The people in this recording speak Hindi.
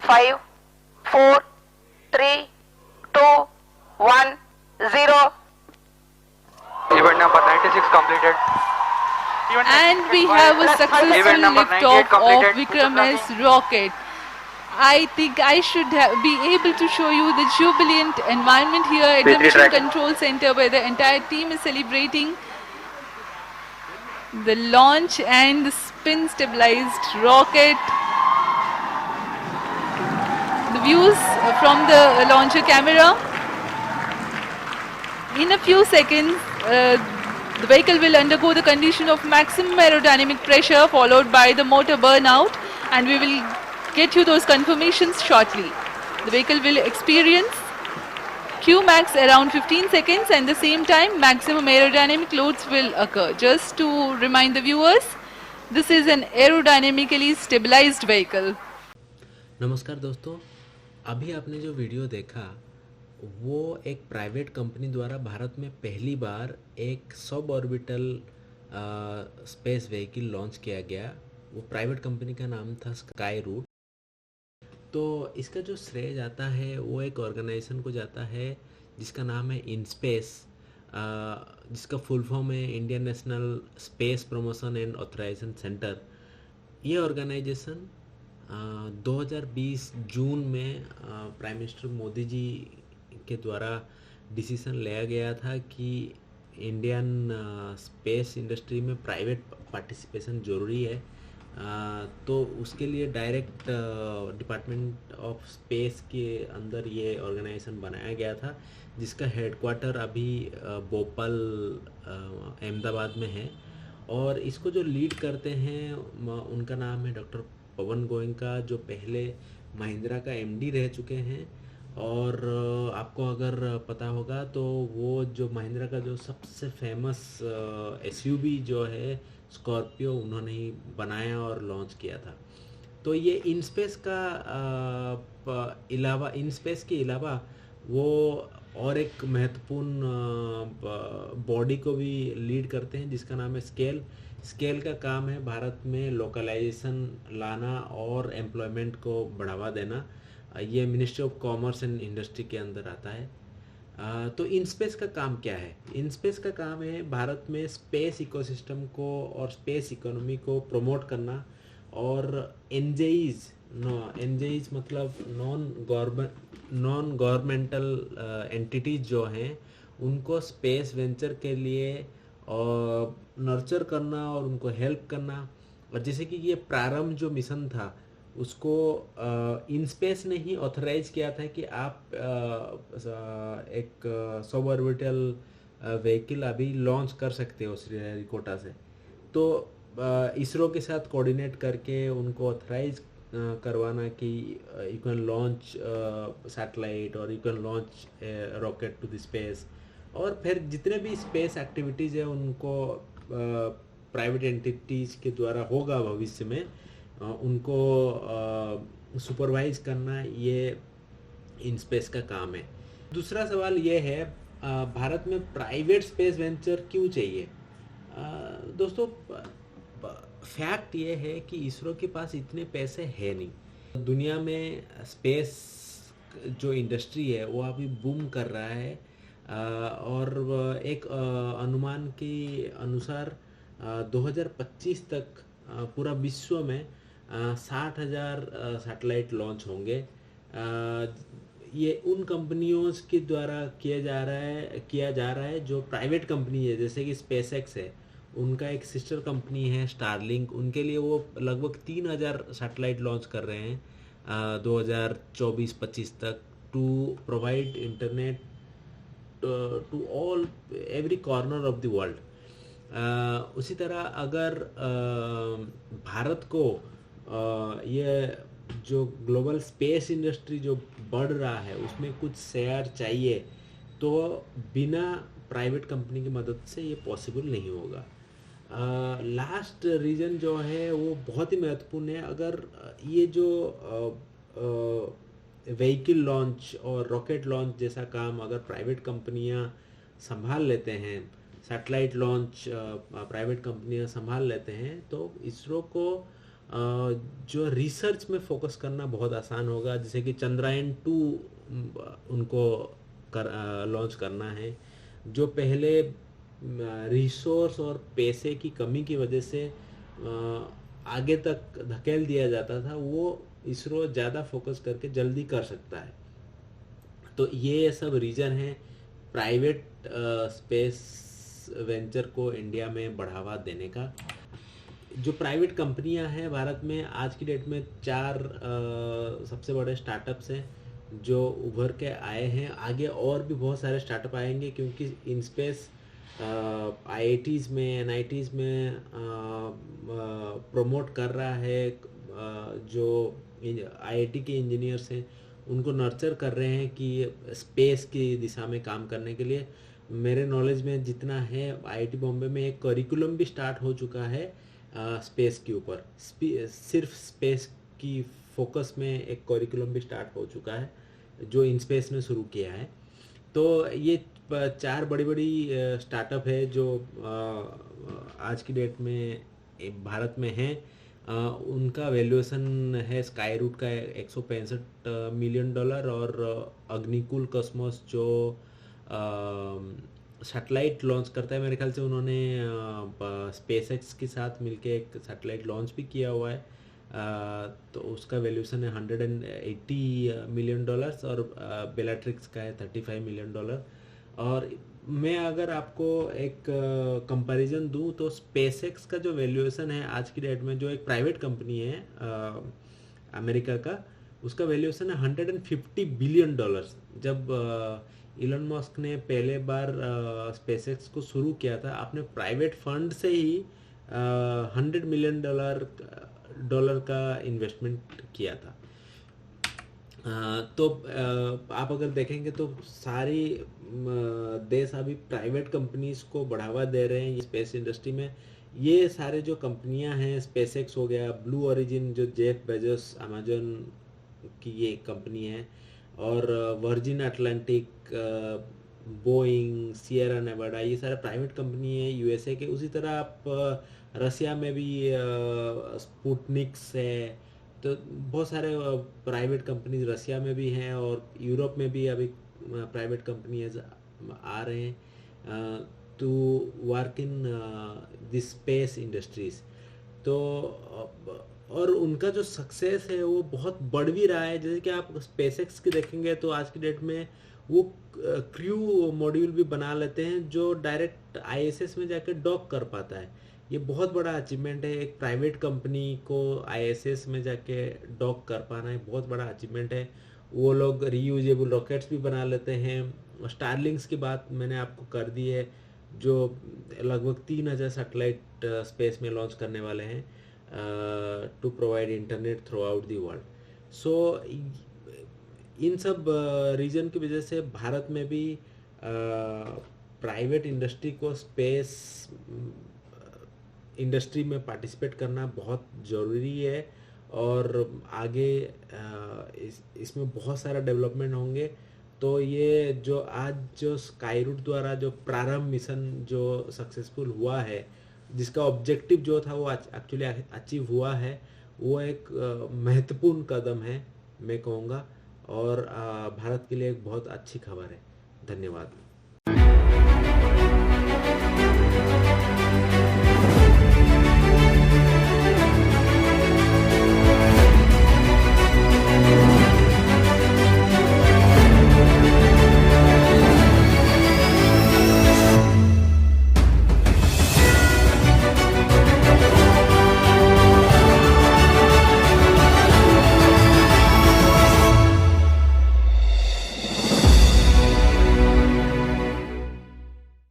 5, 4, 3, 2, 1, 0. Event number 96 completed. And we have a successful Event number liftoff 98 completed. of Vikram S rocket. I think I should be able to show you the jubilant environment here at the P3 Mission tracking. Control Center, where the entire team is celebrating the launch and the spin stabilized rocket. The views from the launcher camera. In a few seconds, the vehicle will undergo the condition of maximum aerodynamic pressure followed by the motor burnout, and we will get you those confirmations shortly. The vehicle will experience Qmax around 15 seconds, and the same time maximum aerodynamic loads will occur. Just to remind the viewers, this is an aerodynamically stabilized vehicle. नमस्कार दोस्तों, अभी आपने जो वीडियो देखा वो एक प्राइवेट कंपनी द्वारा भारत में पहली बार एक sub orbital space vehicle launch किया गया। वो प्राइवेट कंपनी का नाम था स्काई रूट। तो इसका जो श्रेय जाता है वो एक ऑर्गेनाइजेशन को जाता है जिसका नाम है इनस्पेस, जिसका फुल फॉर्म है Indian National Space Promotion and Authorisation Centre. ये ऑर्गेनाइजेशन 2020 जून में प्राइम मिनिस्टर मोदी जी के द्वारा डिसीजन लिया गया था कि इंडियन स्पेस इंडस्ट्री में प्राइवेट पार्टिसिपेशन ज़रूरी है। तो उसके लिए डायरेक्ट डिपार्टमेंट ऑफ स्पेस के अंदर ये ऑर्गेनाइजेशन बनाया गया था, जिसका हेडक्वार्टर अभी भोपाल अहमदाबाद में है। और इसको जो लीड करते हैं उनका नाम है डॉक्टर पवन गोयनका, जो पहले महिंद्रा का एमडी रह चुके हैं। और आपको अगर पता होगा तो वो जो महिंद्रा का जो सबसे फेमस एसयूवी जो है स्कॉर्पियो, उन्होंने ही बनाया और लॉन्च किया था। तो ये इनस्पेस के अलावा वो और एक महत्वपूर्ण बॉडी को भी लीड करते हैं जिसका नाम है स्केल का काम है भारत में लोकलाइजेशन लाना और एम्प्लॉयमेंट को बढ़ावा देना। ये ministry of commerce and industry के अंदर आता है। तो इनस्पेस का काम क्या है? इनस्पेस का काम है भारत में स्पेस इकोसिस्टम को और स्पेस इकोनॉमी को प्रमोट करना, और एनजेईज मतलब नॉन गवर्नमेंटल एंटिटीज जो हैं उनको स्पेस वेंचर के लिए नर्चर करना और उनको हेल्प करना। और जैसे कि ये प्रारंभ जो मिशन था उसको इनस्पेस ने ही ऑथराइज किया था कि आप एक सब ऑर्बिटल व्हीकल अभी लॉन्च कर सकते हो श्रीहरिकोटा से। तो इसरो के साथ कोऑर्डिनेट करके उनको ऑथराइज करवाना कि यू कैन लॉन्च सैटेलाइट और you can launch rocket to the space. और फिर जितने भी स्पेस एक्टिविटीज़ है उनको प्राइवेट एंटिटीज़ के द्वारा होगा भविष्य में, उनको सुपरवाइज करना ये इनस्पेस का काम है। दूसरा सवाल ये है, भारत में प्राइवेट स्पेस वेंचर क्यों चाहिए? दोस्तों, फैक्ट ये है कि इसरो के पास इतने पैसे है नहीं। दुनिया में स्पेस जो इंडस्ट्री है वो अभी बूम कर रहा है। और एक अनुमान के अनुसार 2025 तक पूरा विश्व में 60,000 सैटेलाइट लॉन्च होंगे। ये उन कंपनियों के द्वारा किया जा रहा है जो प्राइवेट कंपनी है, जैसे कि स्पेसएक्स है, उनका एक सिस्टर कंपनी है स्टारलिंक। उनके लिए वो लगभग 3,000 सैटेलाइट लॉन्च कर रहे हैं 2024-25 तक, to provide internet to all every corner of the world. उसी तरह अगर भारत को ये जो ग्लोबल स्पेस इंडस्ट्री जो बढ़ रहा है उसमें कुछ शेयर चाहिए, तो बिना प्राइवेट कंपनी की मदद से ये पॉसिबल नहीं होगा। लास्ट रीजन जो है वो बहुत ही महत्वपूर्ण है। अगर ये जो व्हीकल लॉन्च और रॉकेट लॉन्च जैसा काम अगर प्राइवेट कंपनियां संभाल लेते हैं, सैटेलाइट लॉन्च प्राइवेट कंपनियां संभाल लेते हैं, तो इसरो को जो रिसर्च में फोकस करना बहुत आसान होगा, जैसे कि चंद्रयान-2 उनको लॉन्च करना है। जो पहले रिसोर्स और पैसे की कमी की वजह से आगे तक धकेल दिया जाता था, वो इसरो ज़्यादा फोकस करके जल्दी कर सकता है। तो ये सब रीजन है प्राइवेट स्पेस वेंचर को इंडिया में बढ़ावा देने का। जो प्राइवेट कंपनियां हैं भारत में आज की डेट में 4 सबसे बड़े स्टार्टअप्स हैं जो उभर के आए हैं। आगे और भी बहुत सारे स्टार्टअप आएंगे, क्योंकि इन स्पेस IITs में NITs में प्रमोट कर रहा है। जो IIT के इंजीनियर्स हैं उनको नर्चर कर रहे हैं कि स्पेस की दिशा में काम करने के लिए। मेरे नॉलेज में जितना है, IIT बॉम्बे में एक करिकुलम भी स्टार्ट हो चुका है स्पेस के ऊपर। सिर्फ स्पेस की फोकस में एक करिकुलम भी स्टार्ट हो चुका है जो इन स्पेस ने शुरू किया है। तो ये 4 बड़ी बड़ी स्टार्टअप है जो आज की डेट में भारत में हैं। उनका वैल्यूएशन है स्काई रूट का $165 मिलियन और अग्निकुल कॉस्मोस जो सैटेलाइट लॉन्च करता है, मेरे ख्याल से उन्होंने स्पेसएक्स के साथ मिलके एक सैटेलाइट लॉन्च भी किया हुआ है। तो उसका वैल्यूएशन है $180 मिलियन और बेलाट्रिक्स का है $35 मिलियन। और मैं अगर आपको एक कंपैरिजन दूं तो स्पेसएक्स का जो वैल्यूएशन है आज की डेट में, जो एक प्राइवेट कंपनी है अमेरिका का, उसका वैल्यूएशन है $150 बिलियन। जब इलन मस्क ने पहले बार स्पेसएक्स को शुरू किया था, आपने प्राइवेट फंड से ही $100 मिलियन का इन्वेस्टमेंट किया था। तो आप अगर देखेंगे तो सारी देश अभी प्राइवेट कंपनीज को बढ़ावा दे रहे हैं स्पेस इंडस्ट्री में। ये सारे जो कंपनियां हैं, स्पेसएक्स हो गया, ब्लू ओरिजिन जो जेफ बेजोस अमेजन की ये कंपनी है, और virgin Atlantic, Boeing, Sierra Nevada, ये सारे प्राइवेट कंपनी है USA के। उसी तरह आप रसिया में भी स्पुटनिक्स है। तो बहुत सारे प्राइवेट कंपनीज रसिया में भी हैं और यूरोप में भी अभी प्राइवेट कंपनीज आ रहे हैं to work in this space industries. तो और उनका जो सक्सेस है वो बहुत बढ़ भी रहा है। जैसे कि आप स्पेसएक्स की देखेंगे तो आज की डेट में वो क्रू मॉड्यूल भी बना लेते हैं जो डायरेक्ट ISS में जाकर डॉक कर पाता है। ये बहुत बड़ा अचीवमेंट है। एक प्राइवेट कंपनी को ISS में जाके डॉक कर पाना है, बहुत बड़ा अचीवमेंट है। वो लोग रीयूजेबल रॉकेट्स भी बना लेते हैं। स्टारलिंक्स की बात मैंने आपको कर दी है, जो लगभग 3000 सैटेलाइट स्पेस में लॉन्च करने वाले हैं to provide internet throughout the world. So इन सब रीजन की वजह से भारत में भी प्राइवेट इंडस्ट्री को स्पेस इंडस्ट्री में पार्टिसिपेट करना बहुत ज़रूरी है। और आगे इसमें बहुत सारा डेवलपमेंट होंगे। तो ये जो आज जो स्काई रूट द्वारा जो प्रारंभ मिशन जो सक्सेसफुल हुआ है, जिसका ऑब्जेक्टिव जो था वो एक्चुअली अचीव हुआ है, वो एक महत्वपूर्ण कदम है मैं कहूँगा, और भारत के लिए एक बहुत अच्छी खबर है। धन्यवाद।